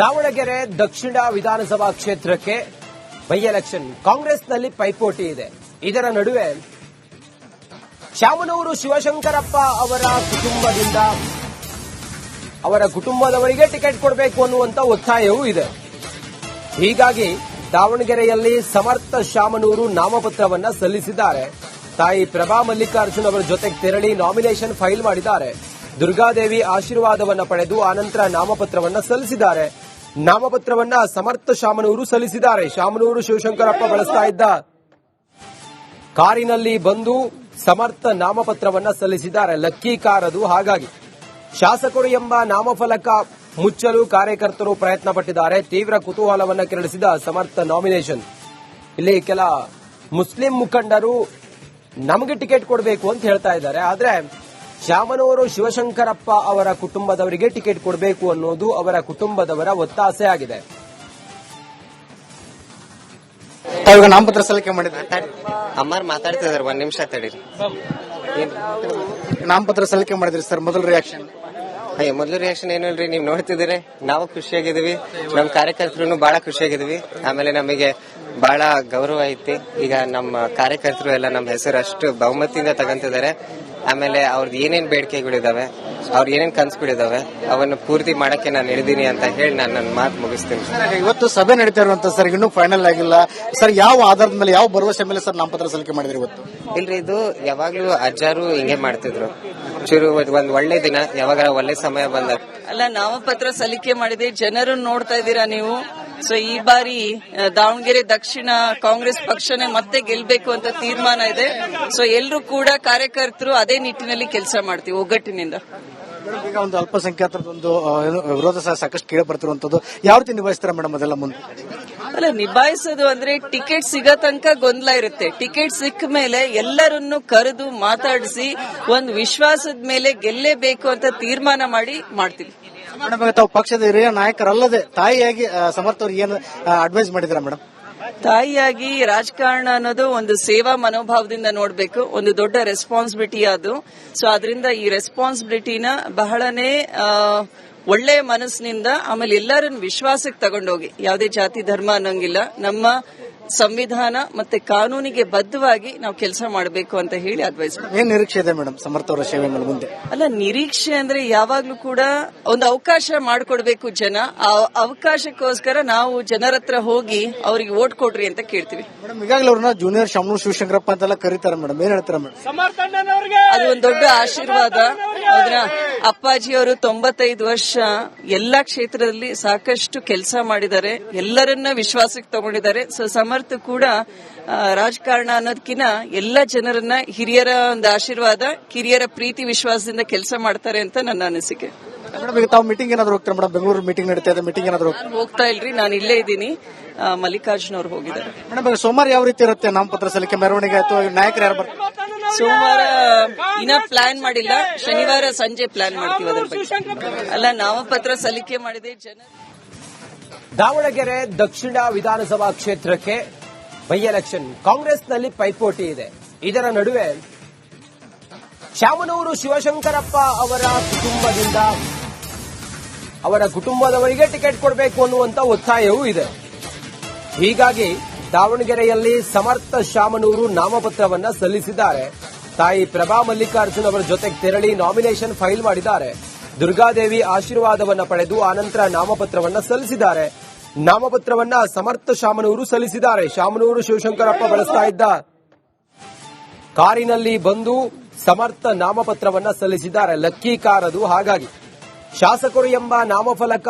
ದಾವಣಗೆರೆ ದಕ್ಷಿಣ ವಿಧಾನಸಭಾ ಕ್ಷೇತ್ರಕ್ಕೆ by election ಕಾಂಗ್ರೆಸ್ನಲ್ಲಿ ಪೈಪೋಟಿ ಇದೆ. ಇದರ ನಡುವೆ ಶಾಮನೂರು ಶಿವಶಂಕರಪ್ಪ ಅವರ ಕುಟುಂಬದವರಿಗೆ ಟಿಕೆಟ್ ಕೊಡಬೇಕು ಅನ್ನುವಂತ ಒತ್ತಾಯವೂ ಇದೆ. ಹೀಗಾಗಿ ದಾವಣಗೆರೆಯಲ್ಲಿ ಸಮರ್ಥ ಶಾಮನೂರು ನಾಮಪತ್ರವನ್ನ ಸಲ್ಲಿಸಿದ್ದಾರೆ. ತಾಯಿ ಪ್ರಭಾ ಮಲ್ಲಿಕಾರ್ಜುನ್ ಅವರ ಜೊತೆಗೆ ತೆರಳಿ ನಾಮಿನೇಷನ್ ಫೈಲ್ ಮಾಡಿದ್ದಾರೆ. ದುರ್ಗಾದೇವಿ ಆಶೀರ್ವಾದವನ್ನ ಪಡೆದು ಆನಂತರ ನಾಮಪತ್ರವನ್ನ ಸಲ್ಲಿಸಿದ್ದಾರೆ. ನಾಮಪತ್ರವನ್ನ ಸಮರ್ಥ ಶಾಮನೂರು ಸಲ್ಲಿಸಿದ್ದಾರೆ. ಶಾಮನೂರು ಶಿವಶಂಕರಪ್ಪ ಬಳಸ್ತಾ ಇದ್ದ ಕಾರಿನಲ್ಲಿ ಬಂದು ಸಮರ್ಥ ನಾಮಪತ್ರವನ್ನ ಸಲ್ಲಿಸಿದ್ದಾರೆ. ಲಕ್ಕಿ ಕಾರ್ ಅದು. ಹಾಗಾಗಿ ಶಾಸಕರು ಎಂಬ ನಾಮಫಲಕ ಮುಚ್ಚಲು ಕಾರ್ಯಕರ್ತರು ಪ್ರಯತ್ನ ಪಟ್ಟಿದ್ದಾರೆ. ತೀವ್ರ ಕುತೂಹಲವನ್ನ ಕೆರಳಿಸಿದ ಸಮರ್ಥ ನಾಮಿನೇಷನ್. ಇಲ್ಲಿ ಕೆಲ ಮುಸ್ಲಿಂ ಮುಖಂಡರು ನಮಗೆ ಟಿಕೆಟ್ ಕೊಡಬೇಕು ಅಂತ ಹೇಳ್ತಾ ಇದ್ದಾರೆ. ಆದ್ರೆ ಶಾಮನೂರು ಶಿವಶಂಕರಪ್ಪ ಅವರ ಕುಟುಂಬದವರಿಗೆ ಟಿಕೆಟ್ ಕೊಡಬೇಕು ಅನ್ನೋದು ಅವರ ಕುಟುಂಬದವರ ಒತ್ತಾಸೆ ಆಗಿದೆ. ನಾಮಪತ್ರ ಸಲ್ಲಿಕೆ ಮಾಡಿದ್ದಾರೆ. ಅಮ್ಮಾರ್ ಮಾತಾಡ್ತಿದ್ದಾರೆ, ಒಂದ್ ನಿಮಿಷ ತಡೀರಿ. ನಾಮಪತ್ರ ಸಲ್ಲಿಕೆ ಮಾಡಿದ್ರಿ ಸರ್, ಮೊದಲ ರಿಯಾಕ್ಷನ್? ಮೊದಲು ರಿಯಾಕ್ಷನ್ ಏನಿಲ್ರಿ, ನೀವ್ ನೋಡ್ತಿದ್ದೀರಿ, ನಾವು ಖುಷಿಯಾಗಿದ್ದೀವಿ, ನಮ್ ಕಾರ್ಯಕರ್ತರು ಬಹಳ ಖುಷಿಯಾಗಿದ್ದೀವಿ. ಆಮೇಲೆ ನಮಗೆ ಬಹಳ ಗೌರವ ಐತಿ. ಈಗ ನಮ್ಮ ಕಾರ್ಯಕರ್ತರು ಎಲ್ಲ ನಮ್ಮ ಹೆಸರು ಅಷ್ಟು ಬಹುಮತಿಯಿಂದ ತಗಂತಿದ್ದಾರೆ. ಆಮೇಲೆ ಅವ್ರದ್ದು ಏನೇನ್ ಬೇಡಿಕೆಗಳಿದಾವೆ, ಅವ್ರ ಏನೇನ್ ಕನ್ಸುಗಳಿದಾವೆ, ಅವನ್ನ ಪೂರ್ತಿ ಮಾಡಕ್ಕೆ ನಾನು ಹಿಡಿದೀನಿ ಅಂತ ಹೇಳಿ ನಾನು ನನ್ನ ಮಾತು ಮುಗಿಸ್ತೀನಿ. ಇವತ್ತು ಸಭೆ ನಡೀತಾ ಇರುವಂತ ಸರ್, ಇನ್ನೂ ಫೈನಲ್ ಆಗಿಲ್ಲ ಸರ್. ಯಾವ ಆಧಾರದ ಮೇಲೆ, ಯಾವ ಭರವಸೆ ಮೇಲೆ ಸರ್ ನಾಮಪತ್ರ ಸಲ್ಲಿಕೆ ಮಾಡಿದ್ರಿ ಇವತ್ತು? ಇಲ್ರಿ, ಇದು ಯಾವಾಗ್ಲೂ ಅಜ್ಜಾರು ಹಿಂಗೆ ಮಾಡ್ತಿದ್ರು. ಚೂರು ಒಂದ್ ಒಳ್ಳೆ ದಿನ, ಯಾವಾಗ ಒಳ್ಳೆ ಸಮಯ ಬಂದಾಗ ಅಲ್ಲ, ನಾಮಪತ್ರ ಸಲ್ಲಿಕೆ ಮಾಡಿದೆ. ಜನರು ನೋಡ್ತಾ ಇದ್ದೀರಾ ನೀವು. ಸೊ ಈ ಬಾರಿ ದಾವಣಗೆರೆ ದಕ್ಷಿಣ ಕಾಂಗ್ರೆಸ್ ಪಕ್ಷನೇ ಮತ್ತೆ ಗೆಲ್ಬೇಕು ಅಂತ ತೀರ್ಮಾನ ಇದೆ. ಸೊ ಎಲ್ಲರೂ ಕೂಡ ಕಾರ್ಯಕರ್ತರು ಅದೇ ನಿಟ್ಟಿನಲ್ಲಿ ಕೆಲಸ ಮಾಡ್ತೀವಿ ಒಗ್ಗಟ್ಟಿನಿಂದ. ಈಗ ಒಂದು ಅಲ್ಪಸಂಖ್ಯಾತರದೊಂದು ವಿರೋಧ ಸಾಕಷ್ಟು ಕೇಳಿ ಬರ್ತಿರುವಂತದ್ದು, ಯಾವ ರೀತಿ ನಿಭಾಯಿಸ್ತಾರೆ ಮೇಡಮ್ ಅದೆಲ್ಲ ಮುಂದೆ? ಅಲ್ಲ, ನಿಭಾಯಿಸೋದು ಅಂದ್ರೆ ಟಿಕೆಟ್ ಸಿಗೋ ತನಕ ಗೊಂದಲ ಇರುತ್ತೆ. ಟಿಕೆಟ್ ಸಿಕ್ಕ ಮೇಲೆ ಎಲ್ಲರನ್ನು ಕರೆದು ಮಾತಾಡಿಸಿ ಒಂದು ವಿಶ್ವಾಸದ ಮೇಲೆ ಗೆಲ್ಲೇಬೇಕು ಅಂತ ತೀರ್ಮಾನ ಮಾಡ್ತೀವಿ. ಮೇಡಮ್, ತಾವು ಪಕ್ಷದ ಹಿರಿಯ ನಾಯಕರಲ್ಲದೆ ತಾಯಿಯಾಗಿ ಸಮರ್ಥ ಅವ್ರಿಗೆ ಏನು ಅಡ್ವೈಸ್ ಮಾಡಿದ್ರ ಮೇಡಮ್? ತಾಯಿಯಾಗಿ ರಾಜಕಾರಣ ಅನ್ನೋದು ಒಂದು ಸೇವಾ ಮನೋಭಾವದಿಂದ ನೋಡ್ಬೇಕು. ಒಂದು ದೊಡ್ಡ ರೆಸ್ಪಾನ್ಸಿಬಿಲಿಟಿ ಅದು. ಸೊ ಅದರಿಂದ ಈ ರೆಸ್ಪಾನ್ಸಿಬಿಲಿಟಿನ ಬಹಳನೇ ಒಳ್ಳೆ ಮನಸ್ಸಿನಿಂದ, ಆಮೇಲೆ ಎಲ್ಲರನ್ನು ವಿಶ್ವಾಸಕ್ಕೆ ತಗೊಂಡೋಗಿ, ಯಾವುದೇ ಜಾತಿ ಧರ್ಮ ಅನ್ನೋಂಗಿಲ್ಲ, ನಮ್ಮ ಸಂವಿಧಾನ ಮತ್ತೆ ಕಾನೂನಿಗೆ ಬದ್ಧವಾಗಿ ನಾವು ಕೆಲಸ ಮಾಡಬೇಕು ಅಂತ ಹೇಳಿ ಅಡ್ವೈಸ್. ಏನ್ ನಿರೀಕ್ಷೆ ಇದೆ ಮೇಡಮ್ ಸಮರ್ಥ ಅವರ ಸೇವೆ ಮೇಲೆ ಮುಂದೆ? ಅಲ್ಲ, ನಿರೀಕ್ಷೆ ಅಂದ್ರೆ ಯಾವಾಗ್ಲೂ ಕೂಡ ಒಂದು ಅವಕಾಶ ಮಾಡಿಕೊಡ್ಬೇಕು ಜನ. ಆ ಅವಕಾಶಕ್ಕೋಸ್ಕರ ನಾವು ಜನರ ಹತ್ರ ಹೋಗಿ ಅವರಿಗೆ ವೋಟ್ ಕೊಡ್ರಿ ಅಂತ ಕೇಳ್ತೀವಿ. ಮೇಡಮ್, ಈಗಾಗಲೇ ಅವ್ರನ್ನ ಜೂನಿಯರ್ ಶಾಮನೂರು ಶಿವಶಂಕರಪ್ಪ ಅಂತೆಲ್ಲ ಕರೀತಾರೆ ಮೇಡಮ್, ಏನ್ ಹೇಳ್ತಾರೆ ಮೇಡಮ್? ಅದು ಒಂದು ದೊಡ್ಡ ಆಶೀರ್ವಾದ. ಅದರ ಅಪ್ಪಾಜಿಯವರು 95 ವರ್ಷ ಎಲ್ಲಾ ಕ್ಷೇತ್ರದಲ್ಲಿ ಸಾಕಷ್ಟು ಕೆಲಸ ಮಾಡಿದ್ದಾರೆ, ಎಲ್ಲರನ್ನ ವಿಶ್ವಾಸಕ್ಕೆ ತಗೊಂಡಿದ್ದಾರೆ. ಸೊ ಸಮರ್ಥ ಕೂಡ ರಾಜಕಾರಣ ಅನ್ನೋದಕ್ಕಿಂತ ಎಲ್ಲ ಜನರನ್ನ, ಹಿರಿಯರ ಒಂದು ಆಶೀರ್ವಾದ, ಕಿರಿಯರ ಪ್ರೀತಿ ವಿಶ್ವಾಸದಿಂದ ಕೆಲಸ ಮಾಡ್ತಾರೆ ಅಂತ ನನ್ನ ಅನಿಸಿಕೆ. ಮೇಡಮ್, ಈಗ ತಾವು ಮೀಟಿಂಗ್ ಏನಾದ್ರು ಹೋಗ್ತಾರೆ ಮೇಡಮ್? ಬೆಂಗಳೂರು ಮೀಟಿಂಗ್ ನಡೀತಾ ಇದೆ, ಮೀಟಿಂಗ್ ಏನಾದ್ರು ಹೋಗ್ತಾ ಇಲ್ರಿ, ನಾನು ಇಲ್ಲೇ ಇದ್ದೀನಿ. ಮಲ್ಲಿಕಾರ್ಜುನ್ ಅವರು ಹೋಗಿದ್ದಾರೆ. ಮೇಡಮ್, ಸೋಮವಾರ ಯಾವ ರೀತಿ ಇರುತ್ತೆ ನಾಮಪತ್ರ ಸಲ್ಲಿಕೆ, ಮೆರವಣಿಗೆ ಅಥವಾ ನಾಯಕರು ಯಾರು ಬರ್ತಾರೆ? ಸೋಮವಾರ ಇನ್ನ ಪ್ಲಾನ್ ಮಾಡಿಲ್ಲ, ಶನಿವಾರ ಸಂಜೆ ಪ್ಲಾನ್ ಮಾಡ್ತೀವಿ ಅದ್ರ ಬಗ್ಗೆ. ಅಲ್ಲ, ನಾಮಪತ್ರ ಸಲ್ಲಿಕೆ ಮಾಡಿದೆ. ದಾವಣಗೆರೆ ದಕ್ಷಿಣ ವಿಧಾನಸಭಾ ಕ್ಷೇತ್ರಕ್ಕೆ ಬೈ ಎಲೆಕ್ಷನ್ ಕಾಂಗ್ರೆಸ್ನಲ್ಲಿ ಪೈಪೋಟಿ ಇದೆ. ಇದರ ನಡುವೆ ಶಾಮನೂರು ಶಿವಶಂಕರಪ್ಪ ಅವರ ಕುಟುಂಬದವರಿಗೆ ಟಿಕೆಟ್ ಕೊಡಬೇಕು ಅನ್ನುವಂತ ಒತ್ತಾಯವೂ ಇದೆ. ಹೀಗಾಗಿ ದಾವಣಗೆರೆಯಲ್ಲಿ ಸಮರ್ಥ ಶಾಮನೂರು ನಾಮಪತ್ರವನ್ನ ಸಲ್ಲಿಸಿದ್ದಾರೆ. ತಾಯಿ ಪ್ರಭಾ ಮಲ್ಲಿಕಾರ್ಜುನ್ ಅವರ ಜೊತೆಗೆ ತೆರಳಿ ನಾಮಿನೇಷನ್ ಫೈಲ್ ಮಾಡಿದ್ದಾರೆ. ದುರ್ಗಾದೇವಿ ಆಶೀರ್ವಾದವನ್ನ ಪಡೆದು ಆನಂತರ ನಾಮಪತ್ರವನ್ನ ಸಲ್ಲಿಸಿದ್ದಾರೆ. ನಾಮಪತ್ರವನ್ನ ಸಮರ್ಥ ಶಾಮನೂರು ಸಲ್ಲಿಸಿದ್ದಾರೆ. ಶಾಮನೂರು ಶಿವಶಂಕರಪ್ಪ ಬಳಸ್ತಾ ಇದ್ದ ಕಾರಿನಲ್ಲಿ ಬಂದು ಸಮರ್ಥ ನಾಮಪತ್ರವನ್ನ ಸಲ್ಲಿಸಿದ್ದಾರೆ. ಲಕ್ಕಿ ಕಾರ್ ಅದು. ಹಾಗಾಗಿ ಶಾಸಕರು ಎಂಬ ನಾಮಫಲಕ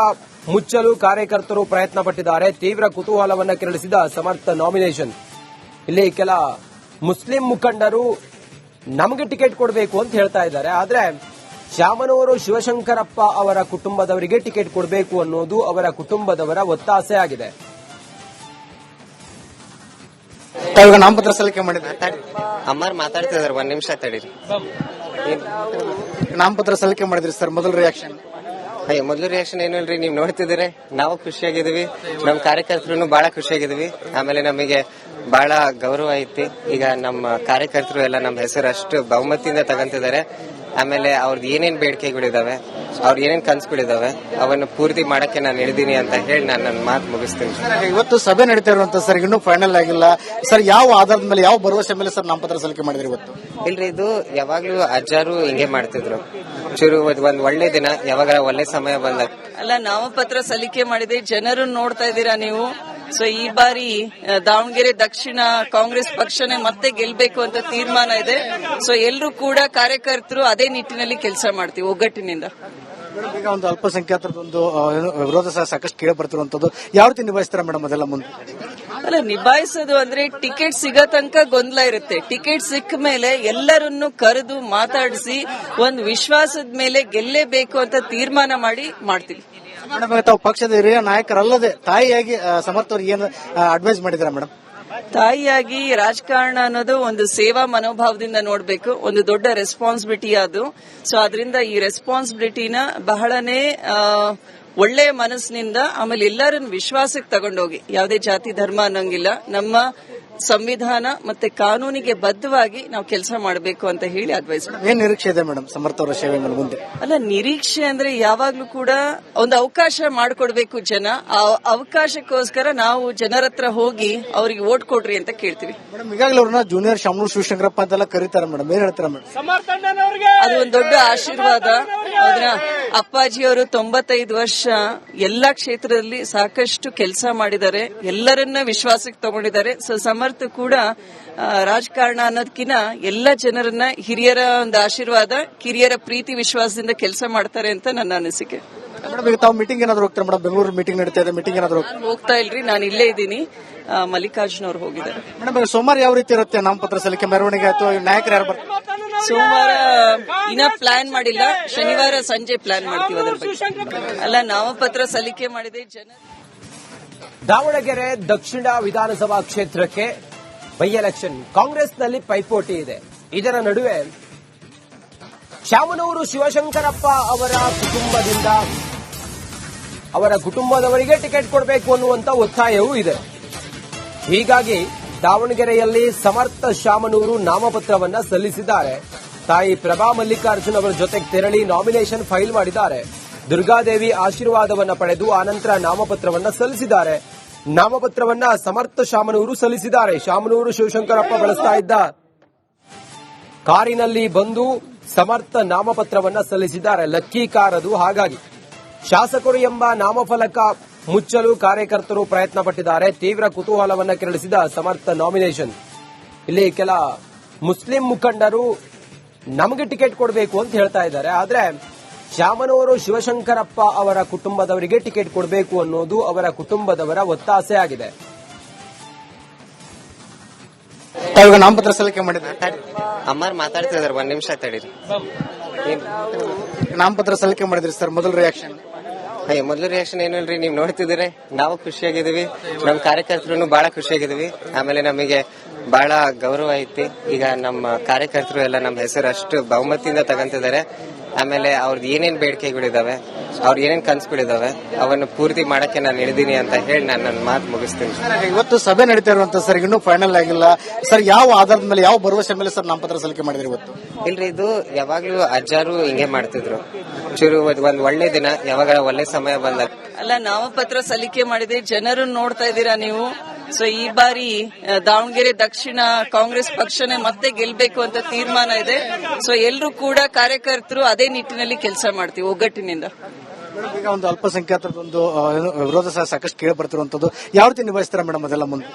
ಮುಚ್ಚಲು ಕಾರ್ಯಕರ್ತರು ಪ್ರಯತ್ನ ಪಟ್ಟಿದ್ದಾರೆ. ತೀವ್ರ ಕುತೂಹಲವನ್ನ ಕೆರಳಿಸಿದ ಸಮರ್ಥ ನಾಮಿನೇಷನ್. ಇಲ್ಲಿ ಕೆಲ ಮುಸ್ಲಿಂ ಮುಖಂಡರು ನಮಗೆ ಟಿಕೆಟ್ ಕೊಡಬೇಕು ಅಂತ ಹೇಳ್ತಾ ಇದ್ದಾರೆ. ಆದ್ರೆ ಶಾಮನೂರು ಶಿವಶಂಕರಪ್ಪ ಅವರ ಕುಟುಂಬದವರಿಗೆ ಟಿಕೆಟ್ ಕೊಡಬೇಕು ಅನ್ನೋದು ಅವರ ಕುಟುಂಬದವರ ಒತ್ತಾಸೆ ಆಗಿದೆ. ನಾಮಪತ್ರ ಸಲ್ಲಿಕೆ ಮಾಡಿದ್ದಾರೆ. ಅಮ್ಮಾರ್ ಮಾತಾಡ್ತಿದ್ದಾರೆ, ಒಂದ್ ನಿಮಿಷ ತಡೀರಿ. ನಾಮಪತ್ರ ಸಲ್ಲಿಕೆ ಮಾಡಿದ್ರಿ ಸರ್, ಮೊದಲ ರಿಯಾಕ್ಷನ್? ಮೊದಲು ರಿಯಾಕ್ಷನ್ ಏನಿಲ್ರಿ, ನೀವ್ ನೋಡ್ತಿದ್ದೀರಿ, ನಾವು ಖುಷಿಯಾಗಿದ್ದೀವಿ, ನಮ್ ಕಾರ್ಯಕರ್ತರು ಬಹಳ ಖುಷಿಯಾಗಿದ್ದೀವಿ. ಆಮೇಲೆ ನಮಗೆ ಬಹಳ ಗೌರವ ಐತಿ. ಈಗ ನಮ್ಮ ಕಾರ್ಯಕರ್ತರು ಎಲ್ಲ ನಮ್ಮ ಹೆಸರು ಅಷ್ಟು ಬಹುಮತಿಯಿಂದ ತಗಂತಿದ್ದಾರೆ. ಆಮೇಲೆ ಅವ್ರದ್ದು ಏನೇನ್ ಬೇಡಿಕೆಗಳಿದಾವೆ, ಅವ್ರು ಏನೇನ್ ಕನ್ಸ್ಬಿಟ್ಟಿದಾವೆ ಅವನ್ನು ಪೂರ್ತಿ ಮಾಡಕ್ಕೆ ನಾನು ಇಳಿದೀನಿ ಅಂತ ಹೇಳಿ ನಾನು ನನ್ನ ಮಾತು ಮುಗಿಸ್ತೀನಿ. ಇವತ್ತು ಸಭೆ ನಡೀತಾ ಇರುವಂತ ಸರ್ ಇನ್ನೂ ಫೈನಲ್ ಆಗಿಲ್ಲ ಸರ್. ಯಾವ ಆಧಾರದ ಮೇಲೆ, ಯಾವ ಭರವಸೆ ಮೇಲೆ ಸರ್ ನಾಮಪತ್ರ ಸಲ್ಲಿಕೆ ಮಾಡಿದ್ರಿ ಇವತ್ತು? ಇಲ್ರಿ, ಇದು ಯಾವಾಗ್ಲೂ ಅಜ್ಜಾರು ಹಿಂಗೆ ಮಾಡ್ತಿದ್ರು. ಚೂರು ಒಂದ್ ಒಳ್ಳೆ ದಿನ, ಯಾವಾಗ ಒಳ್ಳೆ ಸಮಯ ಬಂದಾಗ ಅಲ್ಲ, ನಾಮಪತ್ರ ಸಲ್ಲಿಕೆ ಮಾಡಿದೆ, ಜನರು ನೋಡ್ತಾ ಇದ್ದೀರಾ ನೀವು. ಸೊ ಈ ಬಾರಿ ದಾವಣಗೆರೆ ದಕ್ಷಿಣ ಕಾಂಗ್ರೆಸ್ ಪಕ್ಷನೇ ಮತ್ತೆ ಗೆಲ್ಬೇಕು ಅಂತ ತೀರ್ಮಾನ ಇದೆ. ಸೊ ಎಲ್ಲರೂ ಕೂಡ ಕಾರ್ಯಕರ್ತರು ಅದೇ ನಿಟ್ಟಿನಲ್ಲಿ ಕೆಲಸ ಮಾಡ್ತೀವಿ ಒಗ್ಗಟ್ಟಿನಿಂದ. ಈಗ ಒಂದು ಅಲ್ಪಸಂಖ್ಯಾತರದೊಂದು ವಿರೋಧ ಸಹ ಸಾಕಷ್ಟು ಕೇಳಿ ಬರ್ತಿರುವಂತದ್ದು, ಯಾವ ರೀತಿ ನಿಭಾಯಿಸ್ತಾರೆ ಮೇಡಮ್ ಅದೆಲ್ಲ ಮುಂದೆ? ಅಲ್ಲ, ನಿಭಾಯಿಸೋದು ಅಂದ್ರೆ ಟಿಕೆಟ್ ಸಿಗೋ ತನಕ ಗೊಂದಲ ಇರುತ್ತೆ. ಟಿಕೆಟ್ ಸಿಕ್ಕ ಮೇಲೆ ಎಲ್ಲರನ್ನು ಕರೆದು ಮಾತಾಡಿಸಿ ಒಂದು ವಿಶ್ವಾಸದ ಮೇಲೆ ಗೆಲ್ಲೇಬೇಕು ಅಂತ ತೀರ್ಮಾನ ಮಾಡ್ತೀವಿ. ಮೇಡಮ್, ತಾವು ಪಕ್ಷದ ಹಿರಿಯ ನಾಯಕರಲ್ಲದೆ ತಾಯಿಯಾಗಿ ಸಮರ್ಥ ಅವ್ರಿಗೆ ಏನು ಅಡ್ವೈಸ್ ಮಾಡಿದ್ರ ಮೇಡಮ್? ತಾಯಿಯಾಗಿ ರಾಜಕಾರಣ ಅನ್ನೋದು ಒಂದು ಸೇವಾ ಮನೋಭಾವದಿಂದ ನೋಡ್ಬೇಕು, ಒಂದು ದೊಡ್ಡ ರೆಸ್ಪಾನ್ಸಿಬಿಲಿಟಿ ಅದು. ಸೊ ಅದರಿಂದ ಈ ರೆಸ್ಪಾನ್ಸಿಬಿಲಿಟಿನ ಬಹಳನೇ ಒಳ್ಳೆ ಮನಸ್ಸಿನಿಂದ, ಆಮೇಲೆ ಎಲ್ಲರನ್ನು ವಿಶ್ವಾಸಕ್ಕೆ ತಗೊಂಡೋಗಿ, ಯಾವುದೇ ಜಾತಿ ಧರ್ಮ ಅನ್ನೋಂಗಿಲ್ಲ, ನಮ್ಮ ಸಂವಿಧಾನ ಮತ್ತೆ ಕಾನೂನಿಗೆ ಬದ್ಧವಾಗಿ ನಾವು ಕೆಲಸ ಮಾಡಬೇಕು ಅಂತ ಹೇಳಿ ಅಡ್ವೈಸ್. ಏನ್ ನಿರೀಕ್ಷೆ ಇದೆ ಮೇಡಮ್ ಸಮರ್ಥ ಅವರ ಸೇವೆ ಮೇಲೆ ಮುಂದೆ? ಅಲ್ಲ, ನಿರೀಕ್ಷೆ ಅಂದ್ರೆ ಯಾವಾಗ್ಲೂ ಕೂಡ ಒಂದು ಅವಕಾಶ ಮಾಡಿಕೊಡ್ಬೇಕು ಜನ. ಆ ಅವಕಾಶಕ್ಕೋಸ್ಕರ ನಾವು ಜನರ ಹತ್ರ ಹೋಗಿ ಅವರಿಗೆ ವೋಟ್ ಕೊಡ್ರಿ ಅಂತ ಕೇಳ್ತೀವಿ. ಮೇಡಮ್, ಈಗಾಗಲೇ ಅವ್ರನ್ನ ಜೂನಿಯರ್ ಶಾಮನೂರು ಶಿವಶಂಕರಪ್ಪ ಅಂತೆಲ್ಲ ಕರೀತಾರೆ ಮೇಡಮ್, ಏನ್ ಹೇಳ್ತಾರೆ ಮೇಡಮ್? ಅದು ಒಂದು ದೊಡ್ಡ ಆಶೀರ್ವಾದ. ಅದರ ಅಪ್ಪಾಜಿಯವರು 95 ವರ್ಷ ಎಲ್ಲಾ ಕ್ಷೇತ್ರದಲ್ಲಿ ಸಾಕಷ್ಟು ಕೆಲಸ ಮಾಡಿದ್ದಾರೆ, ಎಲ್ಲರನ್ನ ವಿಶ್ವಾಸಕ್ಕೆ ತಗೊಂಡಿದ್ದಾರೆ. ಸೊ ಸಮರ್ಥ ಕೂಡ ರಾಜಕಾರಣ ಅನ್ನೋದಕ್ಕಿಂತ ಎಲ್ಲ ಜನರನ್ನ, ಹಿರಿಯರ ಒಂದು ಆಶೀರ್ವಾದ, ಕಿರಿಯರ ಪ್ರೀತಿ ವಿಶ್ವಾಸದಿಂದ ಕೆಲಸ ಮಾಡ್ತಾರೆ ಅಂತ ನನ್ನ ಅನಿಸಿಕೆ. ಮೇಡಮ್, ಈಗ ತಾವು ಮೀಟಿಂಗ್ ಏನಾದ್ರು ಹೋಗ್ತಾರೆ ಮೇಡಮ್? ಬೆಂಗಳೂರು ಮೀಟಿಂಗ್ ನಡೀತಾ ಇದೆ, ಮೀಟಿಂಗ್ ಏನಾದ್ರು ಹೋಗ್ತಾ ಇಲ್ರಿ, ನಾನು ಇಲ್ಲೇ ಇದ್ದೀನಿ. ಮಲ್ಲಿಕಾರ್ಜುನ್ ಅವರು ಹೋಗಿದ್ದಾರೆ. ಮೇಡಮ್, ಸೋಮವಾರ ಯಾವ ರೀತಿ ಇರುತ್ತೆ ನಾಮಪತ್ರ ಸಲ್ಲಿಕೆ ಮೆರವಣಿಗೆ, ಅಥವಾ ನಾಯಕರು ಯಾರು ಬರ್ತಾರೆ? ಸೋಮವಾರ ಇನ್ನ ಪ್ಲಾನ್ ಮಾಡಿಲ್ಲ, ಶನಿವಾರ ಸಂಜೆ ಪ್ಲಾನ್ ಮಾಡ್ತೀವಿ ಅದ್ರ ಬಗ್ಗೆ. ಅಲ್ಲ, ನಾಮಪತ್ರ ಸಲ್ಲಿಕೆ ಮಾಡಿದೆ ಜನ. ದಾವಣಗೆರೆ ದಕ್ಷಿಣ ವಿಧಾನಸಭಾ ಕ್ಷೇತ್ರಕ್ಕೆ ಬೈ ಎಲೆಕ್ಷನ್ ಕಾಂಗ್ರೆಸ್ನಲ್ಲಿ ಪೈಪೋಟಿ ಇದೆ. ಇದರ ನಡುವೆ ಶಾಮನೂರು ಶಿವಶಂಕರಪ್ಪ ಅವರ ಕುಟುಂಬದವರಿಗೆ ಟಿಕೆಟ್ ಕೊಡಬೇಕು ಅನ್ನುವಂತ ಒತ್ತಾಯವೂ ಇದೆ. ಹೀಗಾಗಿ ದಾವಣಗೆರೆಯಲ್ಲಿ ಸಮರ್ಥ ಶಾಮನೂರು ನಾಮಪತ್ರವನ್ನ ಸಲ್ಲಿಸಿದ್ದಾರೆ. ತಾಯಿ ಪ್ರಭಾ ಮಲ್ಲಿಕಾರ್ಜುನ್ ಅವರ ಜೊತೆಗೆ ತೆರಳಿ ನಾಮಿನೇಷನ್ ಫೈಲ್ ಮಾಡಿದ್ದಾರೆ. ದುರ್ಗಾದೇವಿ ಆಶೀರ್ವಾದವನ್ನ ಪಡೆದು ಆನಂತರ ನಾಮಪತ್ರವನ್ನ ಸಲ್ಲಿಸಿದ್ದಾರೆ. ನಾಮಪತ್ರವನ್ನ ಸಮರ್ಥ ಶಾಮನೂರು ಸಲ್ಲಿಸಿದ್ದಾರೆ. ಶಾಮನೂರು ಶಿವಶಂಕರಪ್ಪ ಬಳಸ್ತಾ ಇದ್ದ ಕಾರಿನಲ್ಲಿ ಬಂದು ಸಮರ್ಥ ನಾಮಪತ್ರವನ್ನ ಸಲ್ಲಿಸಿದ್ದಾರೆ. ಲಕ್ಕಿ ಕಾರ್ ಅದು. ಹಾಗಾಗಿ ಶಾಸಕರು ಎಂಬ ನಾಮಫಲಕ ಮುಚ್ಚಲು ಕಾರ್ಯಕರ್ತರು ಪ್ರಯತ್ನ ಪಟ್ಟಿದ್ದಾರೆ. ತೀವ್ರ ಕುತೂಹಲವನ್ನ ಕೆರಳಿಸಿದ ಸಮರ್ಥ ನಾಮಿನೇಷನ್. ಇಲ್ಲಿ ಕೆಲ ಮುಸ್ಲಿಂ ಮುಖಂಡರು ನಮಗೆ ಟಿಕೆಟ್ ಕೊಡಬೇಕು ಅಂತ ಹೇಳ್ತಾ ಇದ್ದಾರೆ. ಆದ್ರೆ ಶಾಮನೂರು ಶಿವಶಂಕರಪ್ಪ ಅವರ ಕುಟುಂಬದವರಿಗೆ ಟಿಕೆಟ್ ಕೊಡಬೇಕು ಅನ್ನೋದು ಅವರ ಕುಟುಂಬದವರ ಒತ್ತಾಸೆ ಆಗಿದೆ. ನಾಮಪತ್ರ ಸಲ್ಲಿಕೆ ಮಾಡಿದ್ದಾರೆ. ಅಮ್ಮಾರ್ ಮಾತಾಡ್ತಿದಾರೆ, 1 ನಿಮಿಷ ತಡೀರಿ. ನಾಮಪತ್ರ ಸಲ್ಲಿಕೆ ಮಾಡಿದ್ರಿ ಸರ್, ಮೊದಲ ರಿಯಾಕ್ಷನ್? ಮೊದಲು ರಿಯಾಕ್ಷನ್ ಏನಿಲ್ರಿ, ನೀವ್ ನೋಡ್ತಿದ್ದೀರಿ, ನಾವು ಖುಷಿಯಾಗಿದ್ದೀವಿ, ನಮ್ಮ ಕಾರ್ಯಕರ್ತರು ಬಹಳ ಖುಷಿಯಾಗಿದ್ದೀವಿ. ಆಮೇಲೆ ನಮಗೆ ಬಹಳ ಗೌರವ ಐತಿ. ಈಗ ನಮ್ಮ ಕಾರ್ಯಕರ್ತರು ಎಲ್ಲ ನಮ್ಮ ಹೆಸರು ಅಷ್ಟು ಬಹುಮತಿಯಿಂದ ತಗೊಂತಿದ್ದಾರೆ. ಆಮೇಲೆ ಅವ್ರದ್ದು ಏನೇನ್ ಬೇಡಿಕೆಗಳಿದಾವೆ, ಅವ್ರು ಏನೇನ್ ಕನ್ಸ್ಬಿಟ್ಟಿದಾವೆ ಅವನ್ನು ಪೂರ್ತಿ ಮಾಡಕ್ಕೆ ನಾನು ಇಳಿದೀನಿ ಅಂತ ಹೇಳಿ ನಾನು ನನ್ನ ಮಾತು ಮುಗಿಸ್ತೀನಿ. ಇವತ್ತು ಸಭೆ ನಡೀತಾ ಇರುವಂತ ಸರ್, ಇನ್ನೂ ಫೈನಲ್ ಆಗಿಲ್ಲ ಸರ್. ಯಾವ ಆಧಾರದ ಮೇಲೆ, ಯಾವ ಭರವಸೆ ಮೇಲೆ ಸರ್ ನಾಮಪತ್ರ ಸಲ್ಲಿಕೆ ಮಾಡಿದ್ರಿ ಇವತ್ತು? ಇಲ್ರಿ, ಇದು ಯಾವಾಗ್ಲೂ ಅಜ್ಜಾರು ಹಿಂಗೆ ಮಾಡ್ತಿದ್ರು. ಚೂರು ಒಂದ್ ಒಳ್ಳೆ ದಿನ, ಯಾವಾಗ ಒಳ್ಳೆ ಸಮಯ ಬಂದಾಗ. ಅಲ್ಲ, ನಾಮಪತ್ರ ಸಲ್ಲಿಕೆ ಮಾಡಿದೆ, ಜನರು ನೋಡ್ತಾ ಇದ್ದೀರಾ ನೀವು. ಸೊ ಈ ಬಾರಿ ದಾವಣಗೆರೆ ದಕ್ಷಿಣ ಕಾಂಗ್ರೆಸ್ ಪಕ್ಷನೇ ಮತ್ತೆ ಗೆಲ್ಬೇಕು ಅಂತ ತೀರ್ಮಾನ ಇದೆ. ಸೊ ಎಲ್ಲರೂ ಕೂಡ ಕಾರ್ಯಕರ್ತರು ಅದೇ ನಿಟ್ಟಿನಲ್ಲಿ ಕೆಲಸ ಮಾಡ್ತೀವಿ ಒಗ್ಗಟ್ಟಿನಿಂದ. ಈಗ ಒಂದು ಅಲ್ಪಸಂಖ್ಯಾತರದೊಂದು ವಿರೋಧ ಸಹ ಸಾಕಷ್ಟು ಕೇಳಿ ಬರ್ತಿರುವಂತದ್ದು, ಯಾವ ರೀತಿ ನಿಭಾಯಿಸ್ತಾರೆ ಮೇಡಮ್ ಅದೆಲ್ಲ ಮುಂದೆ?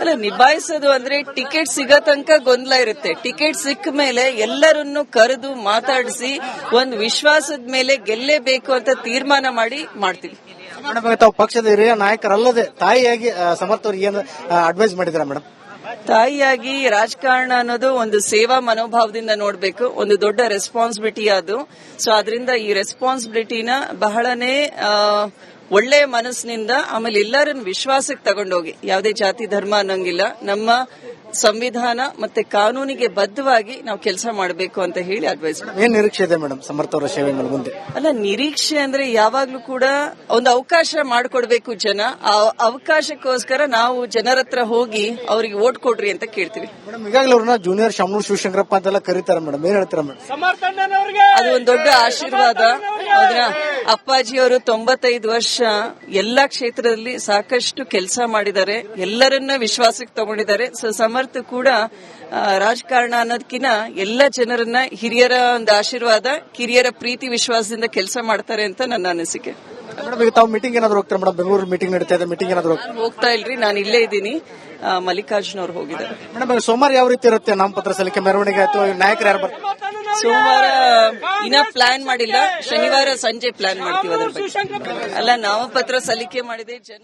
ಅಲ್ಲ, ನಿಭಾಯಿಸೋದು ಅಂದ್ರೆ ಟಿಕೆಟ್ ಸಿಗೋ ತನಕ ಗೊಂದಲ ಇರುತ್ತೆ. ಟಿಕೆಟ್ ಸಿಕ್ಕ ಮೇಲೆ ಎಲ್ಲರನ್ನು ಕರೆದು ಮಾತಾಡಿಸಿ ಒಂದು ವಿಶ್ವಾಸದ ಮೇಲೆ ಗೆಲ್ಲೇಬೇಕು ಅಂತ ತೀರ್ಮಾನ ಮಾಡ್ತೀವಿ. ಮೇಡಮ್, ತಾವು ಪಕ್ಷದ ಹಿರಿಯ ನಾಯಕರಲ್ಲದೆ ತಾಯಿಯಾಗಿ ಸಮರ್ಥ ಅವ್ರಿಗೆ ಏನು ಅಡ್ವೈಸ್ ಮಾಡಿದ್ರ ಮೇಡಮ್? ತಾಯಿಯಾಗಿ ರಾಜಕಾರಣ ಅನ್ನೋದು ಒಂದು ಸೇವಾ ಮನೋಭಾವದಿಂದ ನೋಡ್ಬೇಕು, ಒಂದು ದೊಡ್ಡ ರೆಸ್ಪಾನ್ಸಿಬಿಲಿಟಿ ಅದು. ಸೊ ಅದರಿಂದ ಈ ರೆಸ್ಪಾನ್ಸಿಬಿಲಿಟಿನ ಬಹಳನೇ ಒಳ್ಳೆ ಮನಸ್ಸಿನಿಂದ, ಆಮೇಲೆ ಎಲ್ಲರನ್ನು ವಿಶ್ವಾಸಕ್ಕೆ ತಗೊಂಡೋಗಿ, ಯಾವುದೇ ಜಾತಿ ಧರ್ಮ ಅನ್ನೋಂಗಿಲ್ಲ, ನಮ್ಮ ಸಂವಿಧಾನ ಮತ್ತೆ ಕಾನೂನಿಗೆ ಬದ್ಧವಾಗಿ ನಾವು ಕೆಲಸ ಮಾಡಬೇಕು ಅಂತ ಹೇಳಿ ಅಡ್ವೈಸ್. ಏನ್ ನಿರೀಕ್ಷೆ ಇದೆ ಮೇಡಮ್ ಸಮರ್ಥ ಅವರ ಸೇವೆ ಮೇಲೆ ಮುಂದೆ? ಅಲ್ಲ, ನಿರೀಕ್ಷೆ ಅಂದ್ರೆ ಯಾವಾಗ್ಲೂ ಕೂಡ ಒಂದು ಅವಕಾಶ ಮಾಡಿಕೊಡ್ಬೇಕು ಜನ. ಆ ಅವಕಾಶಕ್ಕೋಸ್ಕರ ನಾವು ಜನರ ಹತ್ರ ಹೋಗಿ ಅವರಿಗೆ ವೋಟ್ ಕೊಡ್ರಿ ಅಂತ ಕೇಳ್ತೀವಿ. ಮೇಡಮ್ ಈಗಾಗಲೇ ಅವ್ರನ್ನ ಜೂನಿಯರ್ ಶಾಮನೂರ್ ಶಿವಶಂಕರಪ್ಪ ಅಂತೆಲ್ಲ ಕರೀತಾರೆ ಮೇಡಮ್, ಏನ್ ಹೇಳ್ತೀರಾ ಮೇಡಮ್? ಅದು ಒಂದು ದೊಡ್ಡ ಆಶೀರ್ವಾದ. ಅಪ್ಪಾಜಿ ಅವರು 95 ವರ್ಷ ಎಲ್ಲಾ ಕ್ಷೇತ್ರದಲ್ಲಿ ಸಾಕಷ್ಟು ಕೆಲಸ ಮಾಡಿದ್ದಾರೆ, ಎಲ್ಲರನ್ನ ವಿಶ್ವಾಸಕ್ಕೆ ತಗೊಂಡಿದ್ದಾರೆ. ಸೊ ಸಮರ್ಥ ಕೂಡ ರಾಜಕಾರಣ ಅನ್ನೋದಕ್ಕಿಂತ ಎಲ್ಲ ಜನರನ್ನ ಹಿರಿಯರ ಒಂದು ಆಶೀರ್ವಾದ, ಕಿರಿಯರ ಪ್ರೀತಿ ವಿಶ್ವಾಸದಿಂದ ಕೆಲಸ ಮಾಡ್ತಾರೆ ಅಂತ ನನ್ನ ಅನಿಸಿಕೆ. ಮೇಡಮ್ ಈಗ ತಾವು ಮೀಟಿಂಗ್ ಏನಾದ್ರು ಹೋಗ್ತಾರೆ ಮೇಡಮ್? ಬೆಂಗಳೂರು ಮೀಟಿಂಗ್ ನಡೀತಾ ಇದೆ, ಮೀಟಿಂಗ್ ಏನಾದ್ರು ನಾನು ಹೋಗ್ತಾ ಇಲ್ರಿ, ನಾನು ಇಲ್ಲೇ ಇದ್ದೀನಿ. ಮಲ್ಲಿಕಾರ್ಜುನ್ ಅವರು ಹೋಗಿದ್ದಾರೆ. ಮೇಡಮ್ ಸೋಮವಾರ ಯಾವ ರೀತಿ ಇರುತ್ತೆ ನಾಮಪತ್ರ ಸಲ್ಲಿಕೆ ಮೆರವಣಿಗೆ ಅಥವಾ ನಾಯಕರು ಯಾರು ಬರ್ತಾರೆ? ಸೋಮವಾರ ಇನ್ನ ಪ್ಲಾನ್ ಮಾಡಿಲ್ಲ, ಶನಿವಾರ ಸಂಜೆ ಪ್ಲಾನ್ ಮಾಡ್ತೀವಿ ಅದ್ರ ಬಗ್ಗೆ. ಅಲ್ಲ, ನಾಮಪತ್ರ ಸಲ್ಲಿಕೆ ಮಾಡಿದೆ ಜನ